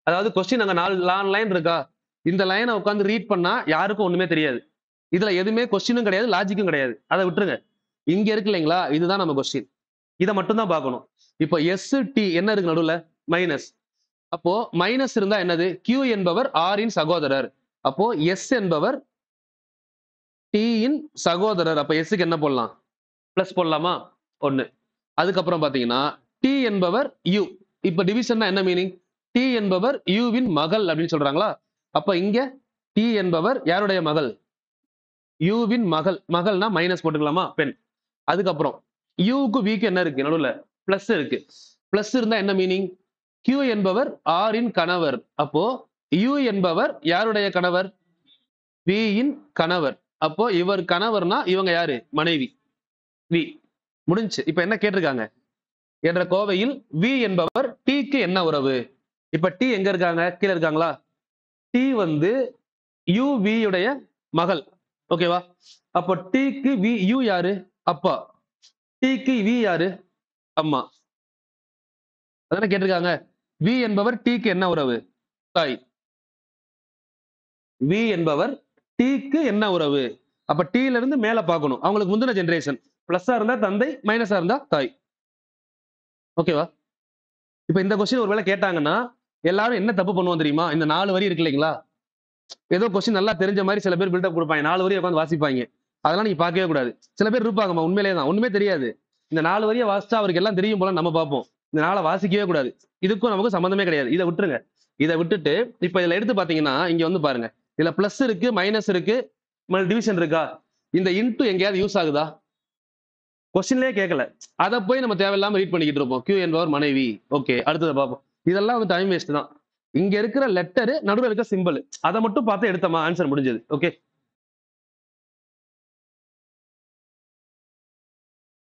அதாவது கொஸ்டின் அங்க 4 லைன் இருக்கா, இந்த லைனை உட்காந்து ரீட் பண்ணா யாருக்கும் ஒண்ணுமே தெரியாது. இதுல எதுவுமே கொஸ்டினும் கிடையாது, லாஜிக்கும் கிடையாது. அதை விட்டுருங்க. இங்க இருக்கு இல்லைங்களா, இதுதான் நம்ம கொஸ்டின். இதை மட்டும் தான் பார்க்கணும். இப்போ எஸ் டி என்ன இருக்கு நடுவுல, மைனஸ். அப்போ மைனஸ் இருந்தா என்னது, Q என்பவர் R இன் சகோதரர். அப்போ எஸ் என்பவர் T இன் சகோதரர். அப்ப எஸ்க்கு என்ன போடலாம், பிளஸ் போடலாமா, ஒண்ணு. அதுக்கப்புறம் பாத்தீங்கன்னா T என்பவர் U. இப்ப டிவிஷன்னா என்ன மீனிங், T என்பவர் U வின் மகள் அப்படின்னு சொல்றாங்களா. அப்ப இங்க T என்பவர் யாருடைய மகள், U வின் மகள். மகள்னா மைனஸ் போட்டுக்கலாமா, பெண். அதுக்கப்புறம் யூக்கு விக்கு என்ன இருக்கு நடுவுல, பிளஸ் இருக்கு. பிளஸ் இருந்தா என்ன மீனிங், Q என்பவர் R இன் கணவர். அப்போ U என்பவர் யாருடைய கணவர், V இன் கணவர். அப்போ இவர் கணவர்னா இவங்க யாரு, மனைவி, V. முடிஞ்சு. இப்ப என்ன கேட்டிருக்காங்க, என்ற கோவையில் V என்பவர் T க்கு என்ன உறவு. இப்ப T எங்க இருக்காங்க, கீழே இருக்காங்களா. T வந்து UV உடைய மகள். ஓகேவா. அப்போ T க்கு V, U யாரு, அப்பா. T க்கு V யாரு, அம்மா. அதான கேட்டிருக்காங்க. V என்பவர் T க்கு என்ன உறவு, தாய். V என்பவர் T க்கு என்ன உறவு. அப்ப T ல இருந்து மேல பார்க்கணும். அவங்களுக்கு முந்தின ஜெனரேஷன். பிளஸ்ஸா இருந்தா தந்தை, மைனஸா இருந்தா தாய். ஓகேவா. இப்ப இந்த கொஸ்டின் ஒருவேளை கேட்டாங்கன்னா எல்லாரும் என்ன தப்பு பண்ணுவோம் தெரியுமா, இந்த 4 வரி இருக்கு இல்லைங்களா, ஏதோ கொஸ்டின் நல்லா தெரிஞ்ச மாதிரி சில பேர் பில்டப் கொடுப்பாங்க, 4 வரியை உட்காந்து வாசிப்பாங்க. அதெல்லாம் நீங்க பார்க்கவே கூடாது. சில பேர் இருப்பாங்கம்மா உண்மையிலே தான், ஒண்ணுமே தெரியாது. இந்த 4 வரியை வாசிச்சா அவருக்கு எல்லாம் தெரியும் போல நம்ம பார்ப்போம். இந்த 4 வாசிக்கவே கூடாது. இதுக்கும் நமக்கு சம்பந்தமே கிடையாது. இதை விட்டுருங்க. இதை விட்டுட்டு இப்ப இதுல எடுத்து பாத்தீங்கன்னா இங்க வந்து பாருங்க, இதுல பிளஸ் இருக்கு, மைனஸ் இருக்கு, டிவிஷன் இருக்கா. இந்த இன்டு எங்கேயாவது யூஸ் ஆகுதா, கொஸ்டின்லயே கேட்கல. அதை போய் நம்ம தேவையில்லாம ரீட் பண்ணிக்கிட்டு இருப்போம். Q என்பவர் மனைவி. ஓகே, அடுத்ததை பார்ப்போம். இதெல்லாம் வந்து டைம் வேஸ்ட் தான். இங்க இருக்கிற லெட்டர், நடுவில் இருக்கிற சிம்பிள், அதை மட்டும் பார்த்து எடுத்தமா ஆன்சர் முடிஞ்சது. ஓகே.